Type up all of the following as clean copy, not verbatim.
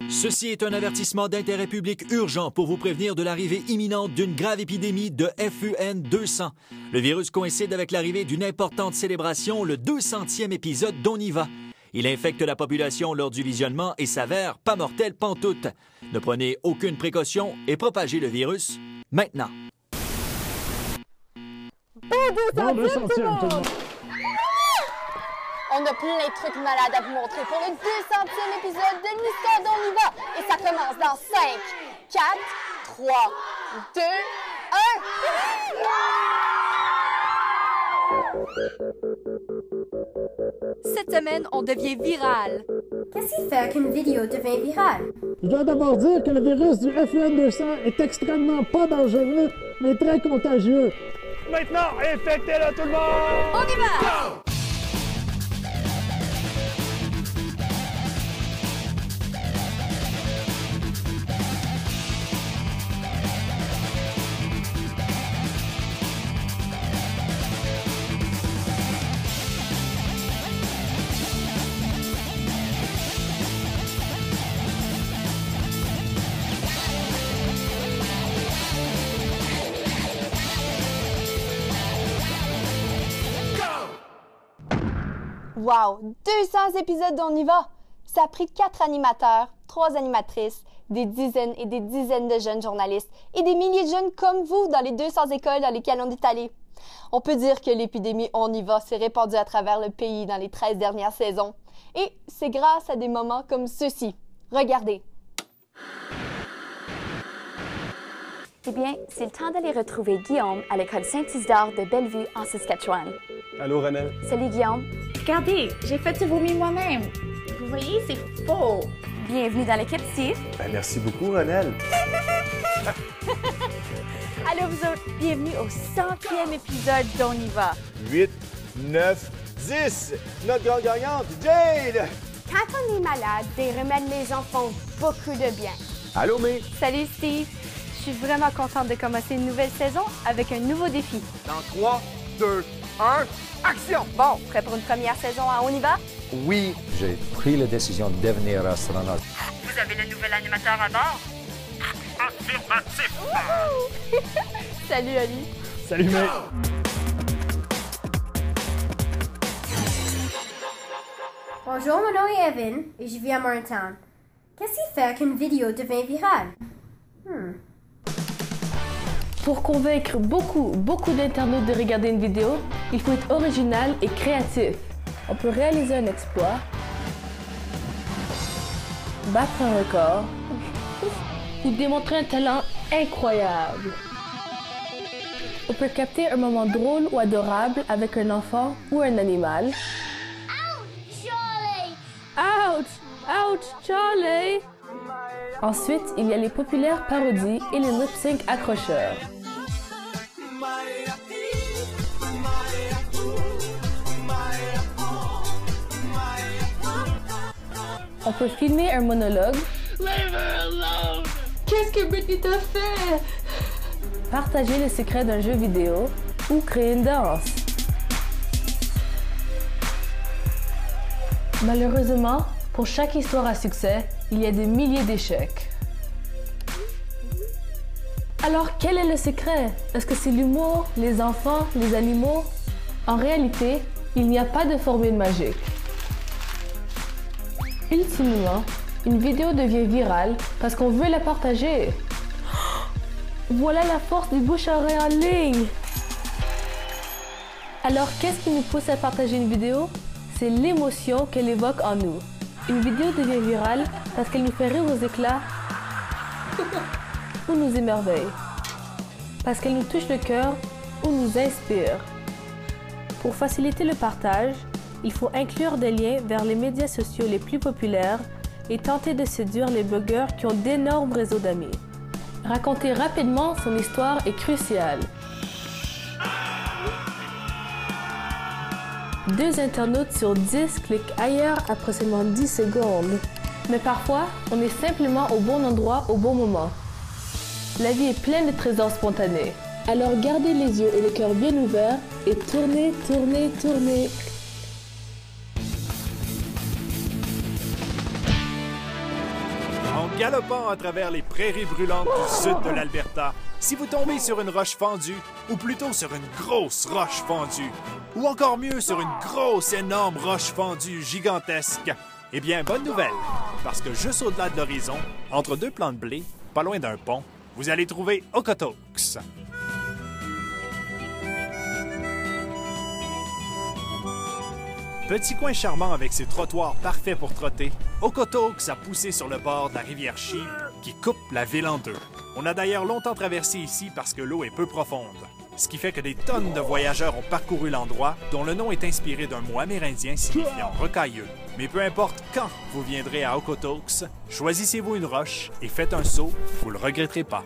Ceci est un avertissement d'intérêt public urgent pour vous prévenir de l'arrivée imminente d'une grave épidémie de FUN 200. Le virus coïncide avec l'arrivée d'une importante célébration, le 200e épisode d'On y va. Il infecte la population lors du visionnement et s'avère pas mortel pantoute. Ne prenez aucune précaution et propagez le virus maintenant. Bon 200e, tout le monde! On a plein de trucs malades à vous montrer pour le 200e épisode de l'histoire d'On y va. Et ça commence dans 5, 4, 3, 2, 1. Cette semaine, on devient viral. Qu'est-ce qui fait qu'une vidéo devient virale? Je dois d'abord dire que le virus du FUN 200 est extrêmement pas dangereux, mais très contagieux. Maintenant, infectez-le tout le monde! On y va! Go! Wow! 200 épisodes d'On y va! Ça a pris 4 animateurs, 3 animatrices, des dizaines et des dizaines de jeunes journalistes et des milliers de jeunes comme vous dans les 200 écoles dans lesquelles on est allé. On peut dire que l'épidémie On y va s'est répandue à travers le pays dans les 13 dernières saisons. Et c'est grâce à des moments comme ceux-ci. Regardez. Eh bien, c'est le temps d'aller retrouver Guillaume à l'école Saint-Isidore de Bellevue en Saskatchewan. Allô, Renelle? Salut Guillaume. Regardez, j'ai fait du vomi moi-même. Vous voyez, c'est faux. Bienvenue dans l'équipe, Steve. Ben, merci beaucoup, Renelle. Allô, vous autres, bienvenue au 100e épisode d'On y va. 8, 9, 10. Notre grande gagnante, Jade! Quand on est malade, des remèdes maison font beaucoup de bien. Allô, May? Salut, Steve. Je suis vraiment contente de commencer une nouvelle saison avec un nouveau défi. Dans 3, 2, 1, action! Bon, prêt pour une première saison à On y va? Oui, j'ai pris la décision de devenir astronaute. Vous avez le nouvel animateur à bord? Affirmatif! Salut, Ali. Salut, mec! Bonjour, mon nom est Evan et je vis à Morntown. Qu'est-ce qui fait qu'une vidéo devient virale? Pour convaincre beaucoup d'internautes de regarder une vidéo, il faut être original et créatif. On peut réaliser un exploit, battre un record ou démontrer un talent incroyable. On peut capter un moment drôle ou adorable avec un enfant ou un animal. Ouch! Ouch, Charlie! Ensuite, il y a les populaires parodies et les lip-sync accrocheurs. On peut filmer un monologue. Qu'est-ce que Britney t'a fait? Partager le secret d'un jeu vidéo ou créer une danse. Malheureusement, pour chaque histoire à succès, il y a des milliers d'échecs. Alors, quel est le secret? Est-ce que c'est l'humour, les enfants, les animaux? En réalité, il n'y a pas de formule magique. Ultimement, une vidéo devient virale parce qu'on veut la partager. Voilà la force du bouche-à-oreille en ligne! Alors, qu'est-ce qui nous pousse à partager une vidéo? C'est l'émotion qu'elle évoque en nous. Une vidéo devient virale parce qu'elle nous fait rire aux éclats ou nous émerveille. Parce qu'elle nous touche le cœur ou nous inspire. Pour faciliter le partage, il faut inclure des liens vers les médias sociaux les plus populaires et tenter de séduire les blogueurs qui ont d'énormes réseaux d'amis. Raconter rapidement son histoire est crucial. 2 internautes sur 10 cliquent ailleurs après seulement 10 secondes. Mais parfois, on est simplement au bon endroit au bon moment. La vie est pleine de trésors spontanés. Alors gardez les yeux et le cœur bien ouverts et tournez, tournez, tournez. galopant à travers les prairies brûlantes du sud de l'Alberta, si vous tombez sur une roche fendue, ou plutôt sur une grosse roche fendue, ou encore mieux sur une grosse, énorme roche fendue gigantesque, eh bien, bonne nouvelle, parce que juste au-delà de l'horizon, entre deux plants de blé, pas loin d'un pont, vous allez trouver Okotoks. Petit coin charmant avec ses trottoirs parfaits pour trotter, Okotoks a poussé sur le bord de la rivière Sheep qui coupe la ville en deux. On a d'ailleurs longtemps traversé ici parce que l'eau est peu profonde, ce qui fait que des tonnes de voyageurs ont parcouru l'endroit dont le nom est inspiré d'un mot amérindien signifiant rocailleux. Mais peu importe quand vous viendrez à Okotoks, choisissez-vous une roche et faites un saut, vous le regretterez pas.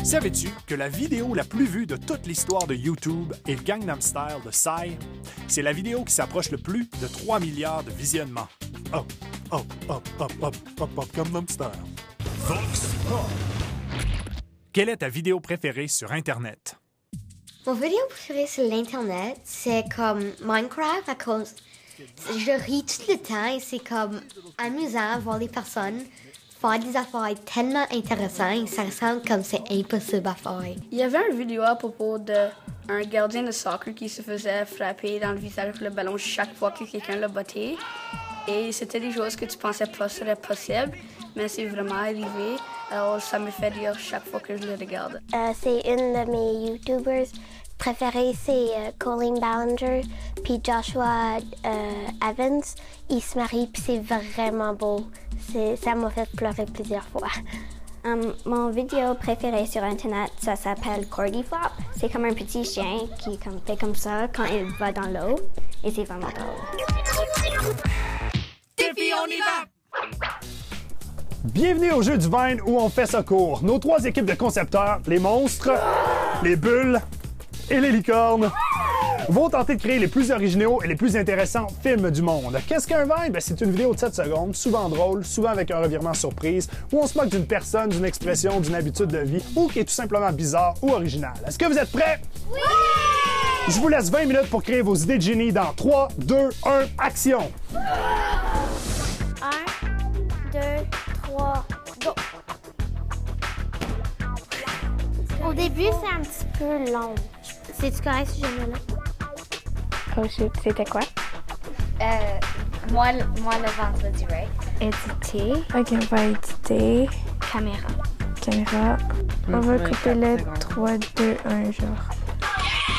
Savais-tu que la vidéo la plus vue de toute l'histoire de YouTube est Gangnam Style de Psy? C'est la vidéo qui s'approche le plus de 3 milliards de visionnements. Gangnam Style. Quelle est ta vidéo préférée sur Internet? Mon vidéo préférée sur l'Internet, c'est comme Minecraft à cause... Je ris tout le temps et c'est comme amusant voir les personnes faire des affaires tellement intéressantes et ça semble comme c'est impossible à faire. Il y avait une vidéo à propos d'un gardien de soccer qui se faisait frapper dans le visage avec le ballon chaque fois que quelqu'un l'a botté. Et c'était des choses que tu pensais pas seraient possibles, mais c'est vraiment arrivé. Alors ça me fait rire chaque fois que je le regarde. C'est une de mes YouTubers préférés, c'est Colleen Ballinger, puis Joshua Evans. Ils se marient, puis c'est vraiment beau. Ça m'a fait pleurer plusieurs fois. Mon vidéo préférée sur Internet, ça s'appelle Corgi Flop. C'est comme un petit chien qui fait comme ça quand il va dans l'eau, et c'est vraiment drôle. Défi, on y va! Bienvenue au jeu du Vine où on fait ça court. Nos 3 équipes de concepteurs, les monstres, les bulles et les licornes, vont tenter de créer les plus originaux et les plus intéressants films du monde. Qu'est-ce qu'un Vine? Ben, c'est une vidéo de 7 secondes, souvent drôle, souvent avec un revirement surprise, où on se moque d'une personne, d'une expression, d'une habitude de vie, ou qui est tout simplement bizarre ou originale. Est-ce que vous êtes prêts? Oui! Je vous laisse 20 minutes pour créer vos idées de génie dans 3, 2, 1, action! 1, 2, 3, go! Au début, c'est un petit peu long. C'est-tu correct si je mets là? Oh shit, c'était quoi? Moi le vendredi, right? Éditer. Ok, on va éditer. Caméra. Caméra. On va couper le 3, 2, 1, genre.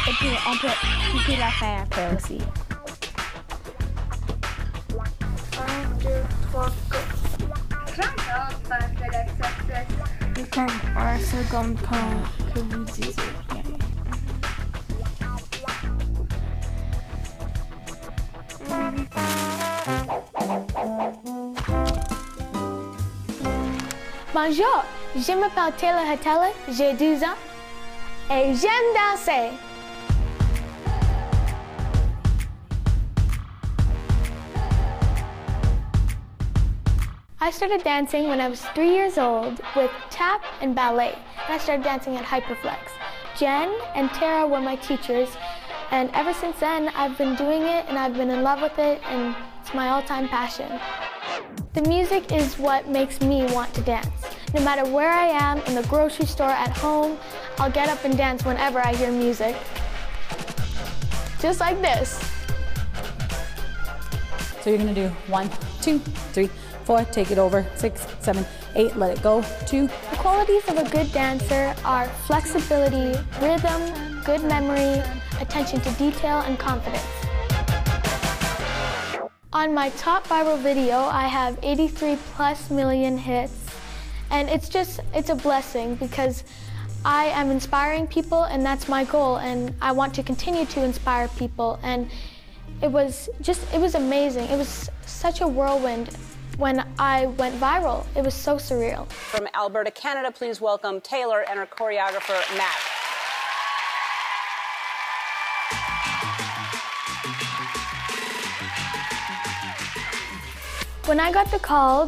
Et puis, on peut couper l'affaire après aussi. 1, 2, 3, go! C'est comme 1 seconde quand que vous disiez. Bonjour, je m'appelle Taylor Hatella, j'ai 12 ans et j'aime danser. I started dancing when I was 3 years old with tap and ballet, and I started dancing at Hyperflex. Jen and Tara were my teachers, and ever since then I've been doing it and I've been in love with it, and it's my all-time passion. The music is what makes me want to dance. No matter where I am, in the grocery store, at home, I'll get up and dance whenever I hear music. Just like this. So you're gonna do 1, 2, 3, 4, take it over, 6, 7, 8, let it go, 2. The qualities of a good dancer are flexibility, rhythm, good memory, attention to detail, and confidence. On my top viral video, I have 83+ million hits, and it's a blessing because I am inspiring people, and that's my goal, and I want to continue to inspire people, and it was amazing. It was such a whirlwind when I went viral. It was so surreal. From Alberta, Canada, please welcome Taylor and her choreographer, Matt. When I got the call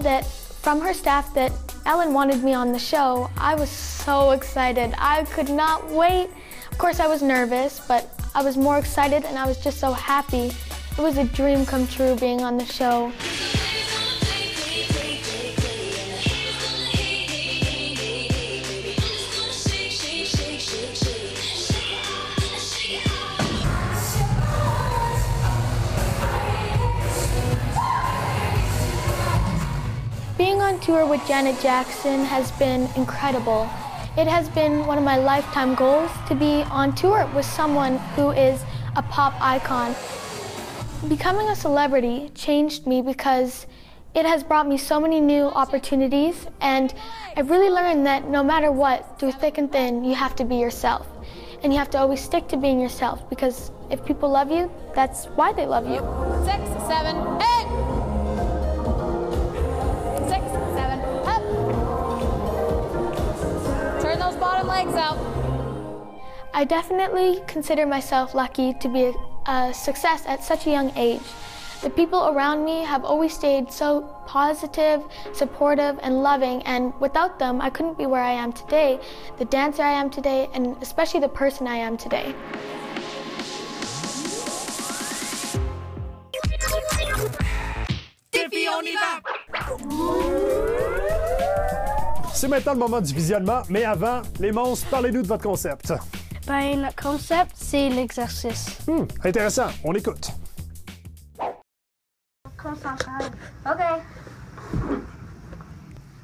from her staff that Ellen wanted me on the show, I was so excited. I could not wait. Of course, I was nervous, but I was more excited and I was just so happy. It was a dream come true being on the show. Being on tour with Janet Jackson has been incredible. It has been one of my lifetime goals to be on tour with someone who is a pop icon. Becoming a celebrity changed me because it has brought me so many new opportunities, and I've really learned that no matter what, through thick and thin, you have to be yourself. And you have to always stick to being yourself, because if people love you, that's why they love you. 6, 7, 8! 6, 7, up! Turn those bottom legs out. I definitely consider myself lucky to be a success at such a young age. The people around me have always stayed so positive, supportive, and loving, and without them, I couldn't be where I am today, the dancer I am today, and especially the person I am today. Défi, on y va! C'est maintenant le moment du visionnement, mais avant, les monstres, parlez-nous de votre concept. Ben, notre concept, c'est l'exercice. Intéressant, on écoute. Concentré. OK.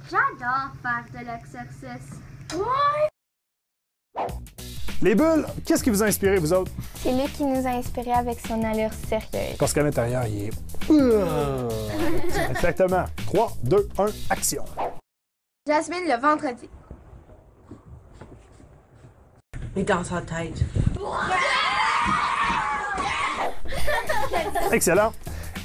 J'adore faire de l'exercice. Ouais! Les bulles, qu'est-ce qui vous a inspiré, vous autres? C'est lui qui nous a inspirés avec son allure sérieuse. Parce qu'à l'intérieur, il est... Exactement. 3, 2, 1, action. Jasmine, le vendredi. Les danseurs de tête. Excellent.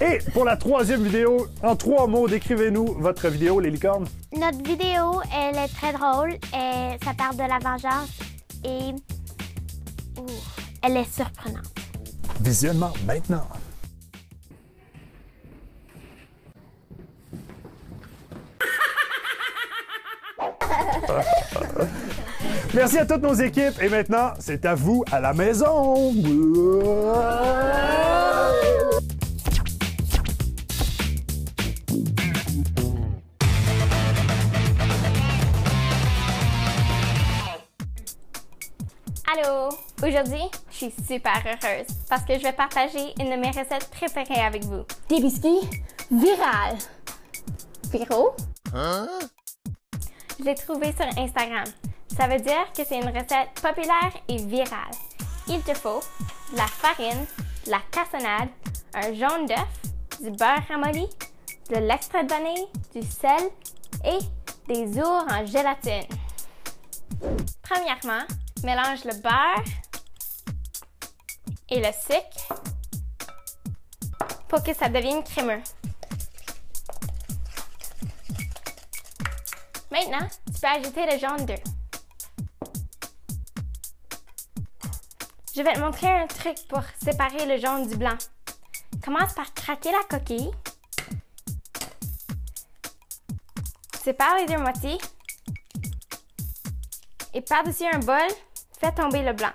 Et pour la troisième vidéo, en 3 mots, décrivez-nous votre vidéo, les licornes. Notre vidéo, elle est très drôle. Et ça parle de la vengeance et elle est surprenante. Visionnement maintenant. Merci à toutes nos équipes. Et maintenant, c'est à vous à la maison. Allô! Aujourd'hui, je suis super heureuse parce que je vais partager une de mes recettes préférées avec vous. Des biscuits virales. Viraux? Hein? Je l'ai trouvé sur Instagram. Ça veut dire que c'est une recette populaire et virale. Il te faut de la farine, de la cassonade, un jaune d'œuf, du beurre ramolli, de l'extrait de vanille, du sel et des ours en gélatine. Premièrement, mélange le beurre et le sucre pour que ça devienne crémeux. Maintenant, tu peux ajouter le jaune d'œuf. Je vais te montrer un truc pour séparer le jaune du blanc. Commence par craquer la coquille. Sépare les deux moitiés. Et par-dessus un bol, fais tomber le blanc.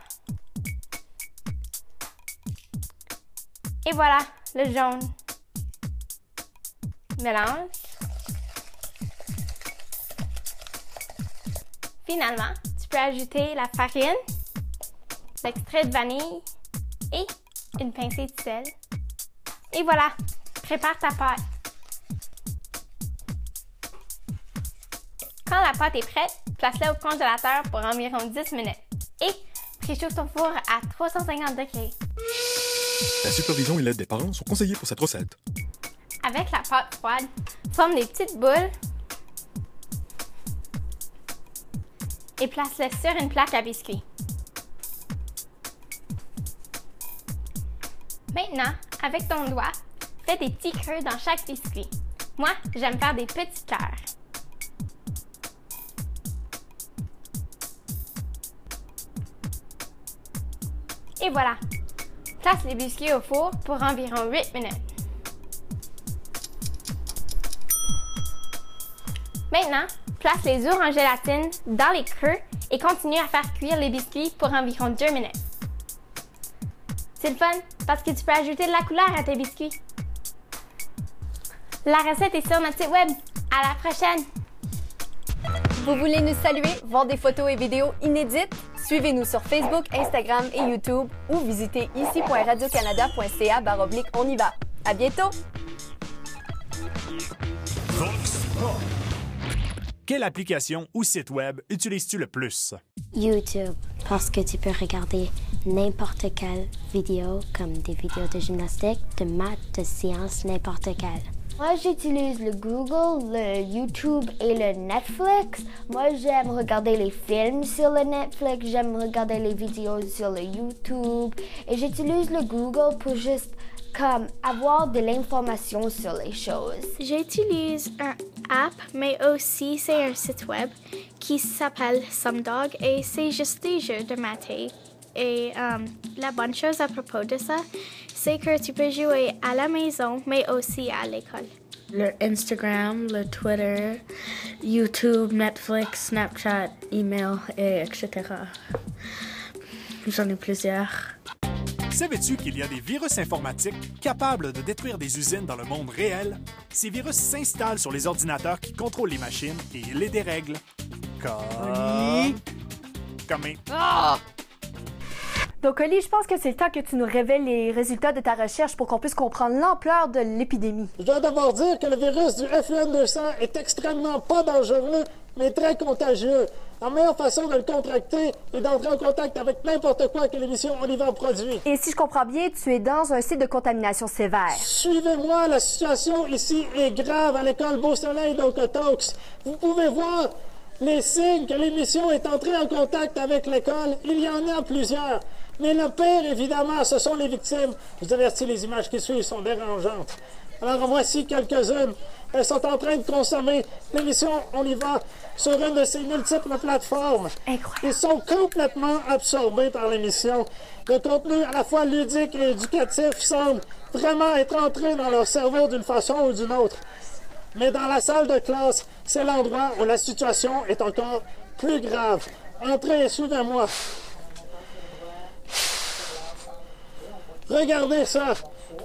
Et voilà, le jaune. Mélange. Finalement, tu peux ajouter la farine, l'extrait de vanille et une pincée de sel. Et voilà, prépare ta pâte. Quand la pâte est prête, place-la au congélateur pour environ 10 minutes et préchauffe ton four à 350 degrés. La supervision et l'aide des parents sont conseillés pour cette recette. Avec la pâte froide, forme des petites boules et place-les sur une plaque à biscuits. Maintenant, avec ton doigt, fais des petits creux dans chaque biscuit. Moi, j'aime faire des petits cœurs. Et voilà, place les biscuits au four pour environ 8 minutes. Maintenant, place les ours en gélatine dans les creux et continue à faire cuire les biscuits pour environ 2 minutes. C'est le fun parce que tu peux ajouter de la couleur à tes biscuits. La recette est sur notre site web. À la prochaine! Vous voulez nous saluer, voir des photos et vidéos inédites? Suivez-nous sur Facebook, Instagram et YouTube ou visitez ici.radiocanada.ca/on y va. À bientôt! Vox Pop. Quelle application ou site web utilises-tu le plus? YouTube, parce que tu peux regarder n'importe quelle vidéo, comme des vidéos de gymnastique, de maths, de sciences, n'importe quelle. Moi, j'utilise le Google, le YouTube et le Netflix. Moi, j'aime regarder les films sur le Netflix, j'aime regarder les vidéos sur le YouTube. Et j'utilise le Google pour juste comme avoir de l'information sur les choses. J'utilise un app, mais aussi c'est un site web qui s'appelle Sumdog et c'est juste des jeux de maths. Et la bonne chose à propos de ça, c'est que tu peux jouer à la maison, mais aussi à l'école. Le Instagram, le Twitter, YouTube, Netflix, Snapchat, email, etc. J'en ai plusieurs. Savais-tu qu'il y a des virus informatiques capables de détruire des usines dans le monde réel? Ces virus s'installent sur les ordinateurs qui contrôlent les machines et les dérèglent. Comme... Ah! Donc, Oli, je pense que c'est le temps que tu nous révèles les résultats de ta recherche pour qu'on puisse comprendre l'ampleur de l'épidémie. Je dois d'abord dire que le virus du FUN200 est extrêmement pas dangereux, mais très contagieux. La meilleure façon de le contracter est d'entrer en contact avec n'importe quoi que l'émission On y va produit. Et si je comprends bien, tu es dans un site de contamination sévère. Suivez-moi, la situation ici est grave à l'école Beau-Soleil d'Okotoks. Vous pouvez voir les signes que l'émission est entrée en contact avec l'école. Il y en a plusieurs. Mais le pire, évidemment, ce sont les victimes. Je vous avertis, les images qui suivent sont dérangeantes. Alors, voici quelques-unes. Elles sont en train de consommer l'émission On y va sur une de ces multiples plateformes. Incroyable. Ils sont complètement absorbés par l'émission. Le contenu à la fois ludique et éducatif semble vraiment être entré dans leur cerveau d'une façon ou d'une autre. Mais dans la salle de classe, c'est l'endroit où la situation est encore plus grave. Entrez et suivez-moi. Regardez ça!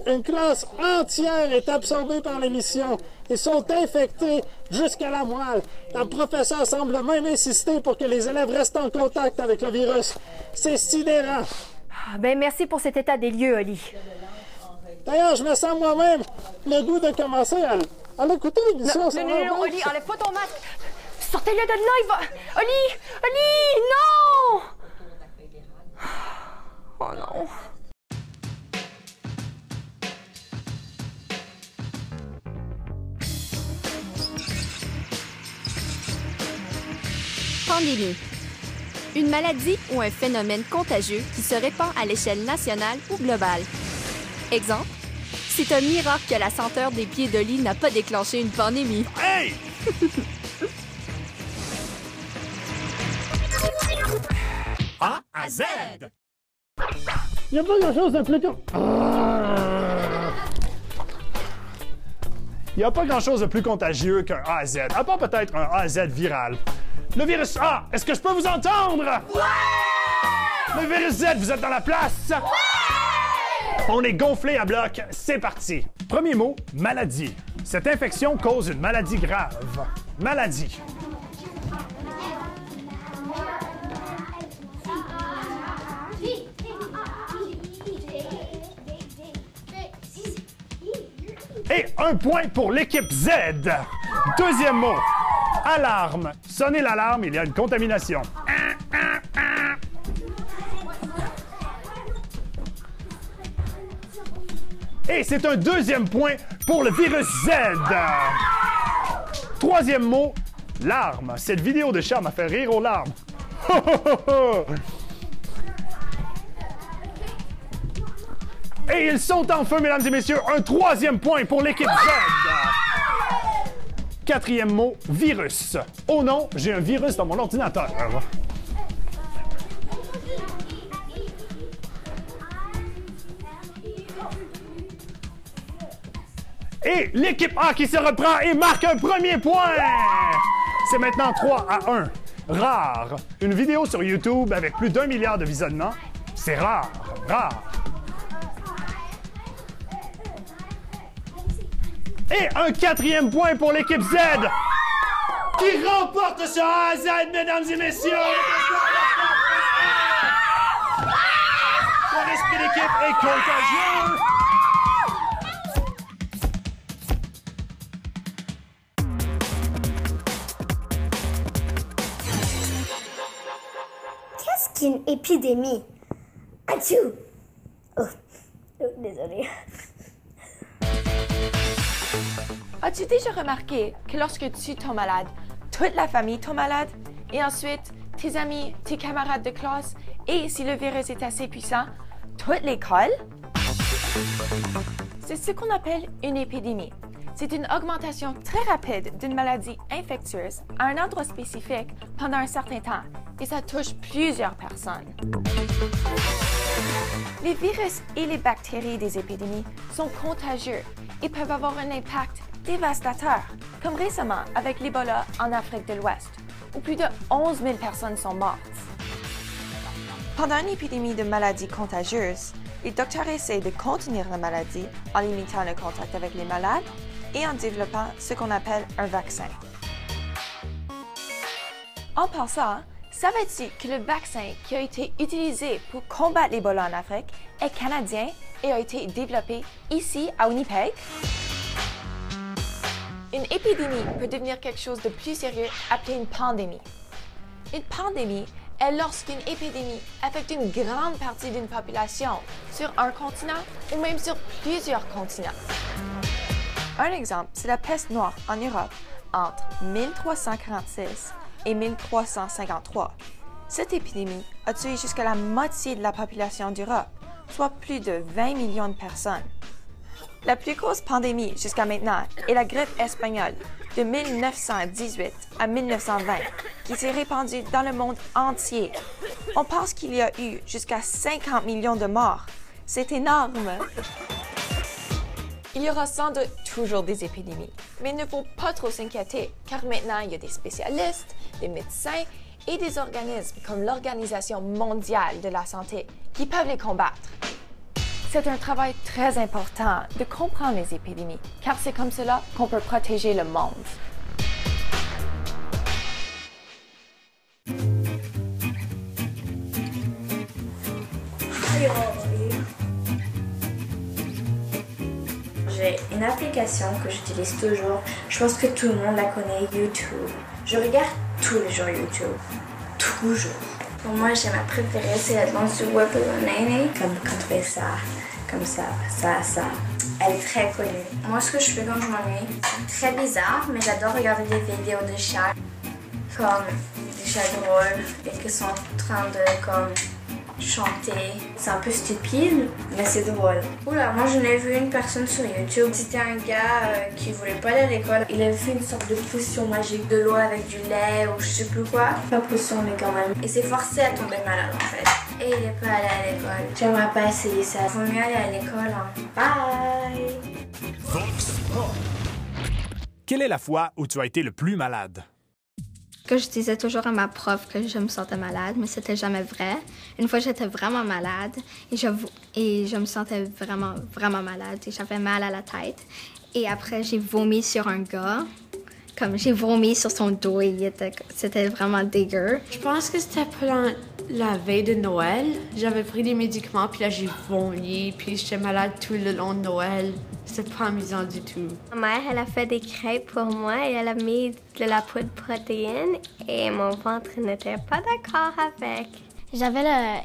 Une classe entière est absorbée par l'émission. Ils sont infectés jusqu'à la moelle. La professeure semble même insister pour que les élèves restent en contact avec le virus. C'est sidérant. Ben, merci pour cet état des lieux, Oli. D'ailleurs, je me sens moi-même le goût de commencer à l'écouter l'émission. Non, Oli, enlève pas ton masque. Sortez-le de là, il va... Oli, non! Oh non. Pandémie. Une maladie ou un phénomène contagieux qui se répand à l'échelle nationale ou globale. Exemple, c'est un miracle que la senteur des pieds d'Oli n'a pas déclenché une pandémie. Hey! A à Z! Il n'y a pas grand-chose de plus... Il n'y a pas grand-chose de plus contagieux qu'un A à Z, à part peut-être un A à Z viral. Le virus A, est-ce que je peux vous entendre? Ouais! Le virus Z, vous êtes dans la place? Ouais! On est gonflé à bloc, c'est parti. Premier mot, maladie. Cette infection cause une maladie grave. Maladie. Et un point pour l'équipe Z. Deuxième mot. Alarme. Sonnez l'alarme, il y a une contamination. Et c'est un deuxième point pour le virus Z. Troisième mot, larmes. Cette vidéo de chat m'a fait rire aux larmes. Et ils sont en feu, mesdames et messieurs. Un troisième point pour l'équipe Z. Quatrième mot, virus. Oh non, j'ai un virus dans mon ordinateur. Et l'équipe A qui se reprend et marque un premier point. C'est maintenant 3 à 1. Rare. Une vidéo sur YouTube avec plus d'1 milliard de visionnements. C'est rare. Rare. Et un quatrième point pour l'équipe Z. Qui remporte ce A à Z, mesdames et messieurs. L'esprit d'équipe est contagieux. qu'une épidémie. Achou! Oh, désolée. As-tu déjà remarqué que lorsque tu tombes malade, toute la famille tombe malade et ensuite tes amis, tes camarades de classe et si le virus est assez puissant, toute l'école? C'est ce qu'on appelle une épidémie. C'est une augmentation très rapide d'une maladie infectieuse à un endroit spécifique pendant un certain temps et ça touche plusieurs personnes. Les virus et les bactéries des épidémies sont contagieux et peuvent avoir un impact dévastateur, comme récemment avec l'Ebola en Afrique de l'Ouest, où plus de 11 000 personnes sont mortes. Pendant une épidémie de maladies contagieuses, les docteurs essaient de contenir la maladie en limitant le contact avec les malades et en développant ce qu'on appelle un vaccin. En passant, savais-tu que le vaccin qui a été utilisé pour combattre l'Ebola en Afrique est canadien et a été développé ici à Winnipeg? Une épidémie peut devenir quelque chose de plus sérieux appelé une pandémie. Une pandémie est lorsqu'une épidémie affecte une grande partie d'une population sur un continent ou même sur plusieurs continents. Un exemple, c'est la peste noire en Europe entre 1346 et 1353. Cette épidémie a tué jusqu'à la moitié de la population d'Europe, soit plus de 20 millions de personnes. La plus grosse pandémie jusqu'à maintenant est la grippe espagnole de 1918 à 1920, qui s'est répandue dans le monde entier. On pense qu'il y a eu jusqu'à 50 millions de morts. C'est énorme! Il y aura sans doute toujours des épidémies, mais il ne faut pas trop s'inquiéter, car maintenant il y a des spécialistes, des médecins et des organismes comme l'Organisation mondiale de la santé qui peuvent les combattre. C'est un travail très important de comprendre les épidémies, car c'est comme cela qu'on peut protéger le monde. J'ai une application que j'utilise toujours. Je pense que tout le monde la connaît, YouTube. Je regarde tous les jours YouTube. Toujours. Pour moi, j'ai ma préférée, c'est la danse du Wapalonene. Comme quand tu fais ça, comme ça. Elle est très connue. Moi, ce que je fais quand je m'ennuie, c'est très bizarre, mais j'adore regarder des vidéos de chats. Comme des chats drôles et qui sont en train de chanter. C'est un peu stupide, mais c'est drôle. Oula, moi je l'ai vu une personne sur YouTube. C'était un gars qui voulait pas aller à l'école. Il avait fait une sorte de potion magique de l'eau avec du lait ou je sais plus quoi. Pas potion, mais quand même. Il s'est forcé à tomber malade en fait. Et il est pas allé à l'école. J'aimerais pas essayer ça. Faut mieux aller à l'école. Hein. Bye! Quelle est la fois où tu as été le plus malade? Que je disais toujours à ma prof que je me sentais malade, mais c'était jamais vrai. Une fois, j'étais vraiment malade et je me sentais vraiment malade et j'avais mal à la tête. Et après, j'ai vomi sur un gars. Comme j'ai vomi sur son dos et c'était vraiment dégueu. Je pense que c'était pendant la veille de Noël. J'avais pris des médicaments, puis là, j'ai vomi, puis j'étais malade tout le long de Noël. C'était pas amusant du tout. Ma mère, elle a fait des crêpes pour moi et elle a mis de la poudre de protéines et mon ventre n'était pas d'accord avec. J'avais le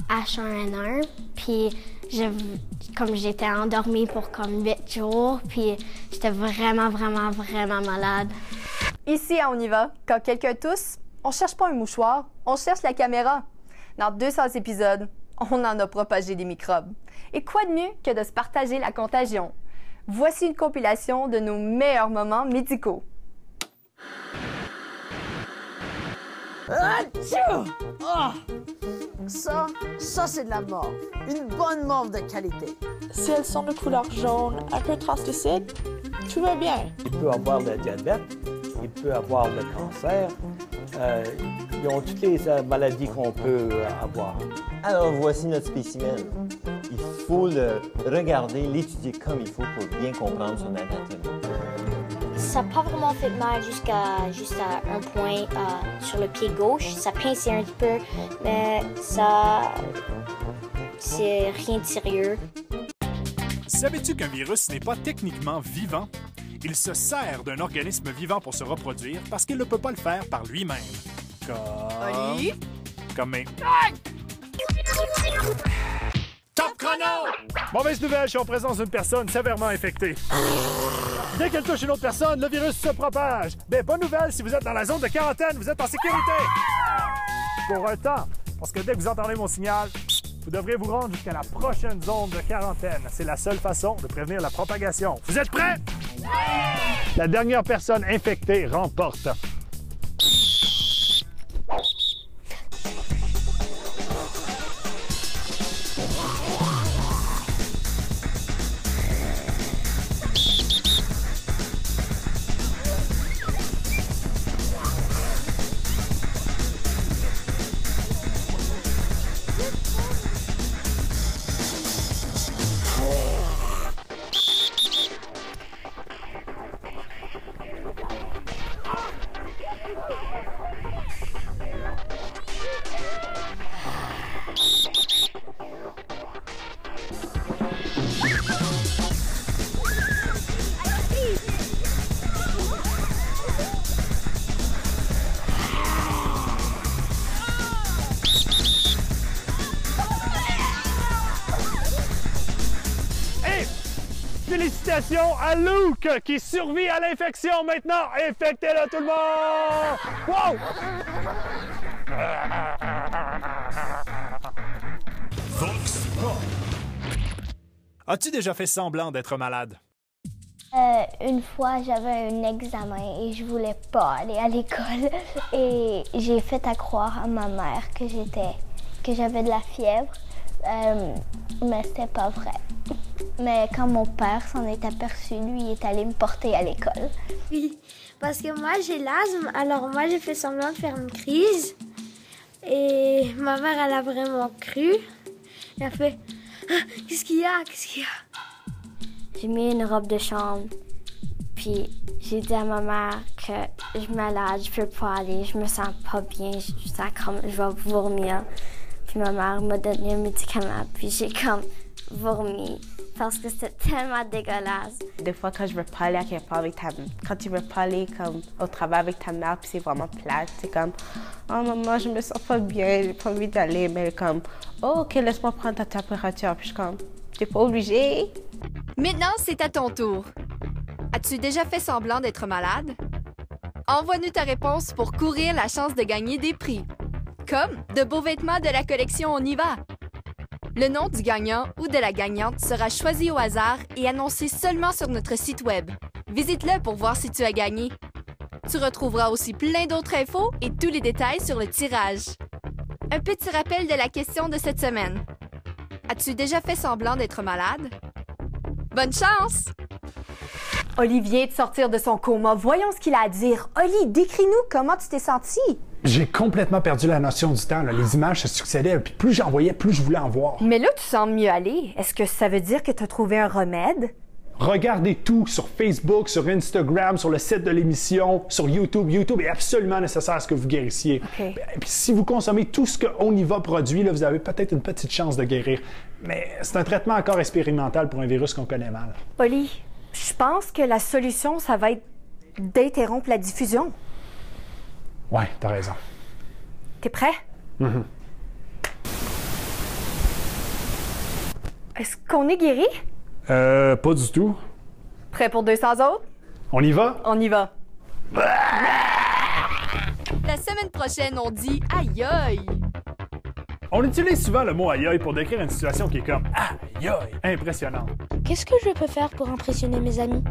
H1N1, puis comme j'étais endormie pour comme 8 jours, puis j'étais vraiment malade. Ici à On y va, quand quelqu'un tousse, on cherche pas un mouchoir, on cherche la caméra. Dans 200 épisodes, on en a propagé des microbes. Et quoi de mieux que de se partager la contagion? Voici une compilation de nos meilleurs moments médicaux. Atchou! Oh! Ça c'est de la morve. Une bonne morve de qualité. Si elles sont de couleur jaune avec un translucide, tout va bien. Il peut avoir le diabète, il peut avoir le cancer. Ils ont toutes les maladies qu'on peut avoir. Alors voici notre spécimen. Il faut le regarder, l'étudier comme il faut pour bien comprendre son anatomie. Ça n'a pas vraiment fait mal juste à un point sur le pied gauche. Ça pinçait un petit peu, mais c'est rien de sérieux. Savais-tu qu'un virus n'est pas techniquement vivant? Il se sert d'un organisme vivant pour se reproduire parce qu'il ne peut pas le faire par lui-même. Comme... Oli? Comme mes... Top chrono! Mauvaise nouvelle, je suis en présence d'une personne sévèrement infectée. Dès qu'elle touche une autre personne, le virus se propage. Mais bonne nouvelle, si vous êtes dans la zone de quarantaine, vous êtes en sécurité. Pour un temps, parce que dès que vous entendez mon signal, vous devrez vous rendre jusqu'à la prochaine zone de quarantaine. C'est la seule façon de prévenir la propagation. Vous êtes prêts? La dernière personne infectée remporte. Félicitations à Luke qui survit à l'infection maintenant. Infectez-le tout le monde! Wow! As-tu déjà fait semblant d'être malade? Une fois, j'avais un examen et je voulais pas aller à l'école. Et j'ai fait à croire à ma mère que j'avais de la fièvre, mais c'était pas vrai. Mais quand mon père s'en est aperçu, lui, il est allé me porter à l'école. Oui, parce que moi, j'ai l'asthme, alors moi, j'ai fait semblant de faire une crise. Et ma mère, elle a vraiment cru. Elle a fait ah, « Qu'est-ce qu'il y a? Qu'est-ce qu'il y a? » J'ai mis une robe de chambre, puis j'ai dit à ma mère que je suis malade, je peux pas aller, je me sens pas bien, je vais vomir. Puis ma mère m'a donné un médicament, puis j'ai comme vomi parce que c'était tellement dégueulasse. Des fois, quand je veux parler à quelque part avec quand tu veux parler comme au travail avec ta mère, puis c'est vraiment plate, c'est comme « Oh maman, je me sens pas bien, j'ai pas envie d'aller. » Mais comme « Oh, ok, laisse-moi prendre ta température. » Puis je suis comme « T'es pas obligée. » Maintenant, c'est à ton tour. As-tu déjà fait semblant d'être malade? Envoie-nous ta réponse pour courir la chance de gagner des prix, comme de beaux vêtements de la collection On y va. Le nom du gagnant ou de la gagnante sera choisi au hasard et annoncé seulement sur notre site web. Visite-le pour voir si tu as gagné. Tu retrouveras aussi plein d'autres infos et tous les détails sur le tirage. Un petit rappel de la question de cette semaine. As-tu déjà fait semblant d'être malade? Bonne chance! Olivier de sortir de son coma. Voyons ce qu'il a à dire. Oli, décris-nous comment tu t'es senti. J'ai complètement perdu la notion du temps. Là. Les images se succédaient, puis plus j'en voyais, plus je voulais en voir. Mais là, tu sembles mieux aller. Est-ce que ça veut dire que tu as trouvé un remède? Regardez tout sur Facebook, sur Instagram, sur le site de l'émission, sur YouTube. YouTube est absolument nécessaire à ce que vous guérissiez. Okay. Puis si vous consommez tout ce que On y va produit, là, vous avez peut-être une petite chance de guérir. Mais c'est un traitement encore expérimental pour un virus qu'on connaît mal. Oli, je pense que la solution, ça va être d'interrompre la diffusion. Ouais, t'as raison. T'es prêt? Mm-hmm. Est-ce qu'on est guéri? Pas du tout. Prêt pour 200 autres? On y va? On y va. La semaine prochaine, on dit aïe aïe. On utilise souvent le mot aïe aïe pour décrire une situation qui est comme aïe aïe, impressionnante. Qu'est-ce que je peux faire pour impressionner mes amis?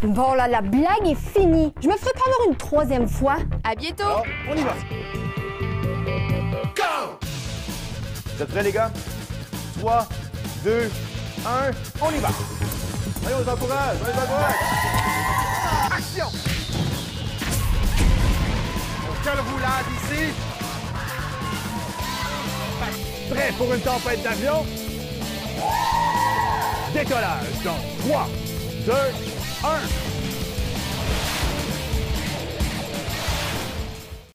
Bon, là, la blague est finie. Je me ferai pas avoir une troisième fois. À bientôt! Alors, on y va. Go! Vous êtes prêts, les gars? 3, 2, 1, on y va! Allez, on les encourage! On les encourage! Action! Quelle roulade ici! Prêt pour une tempête d'avion? Décollage dans 3, 2, 1...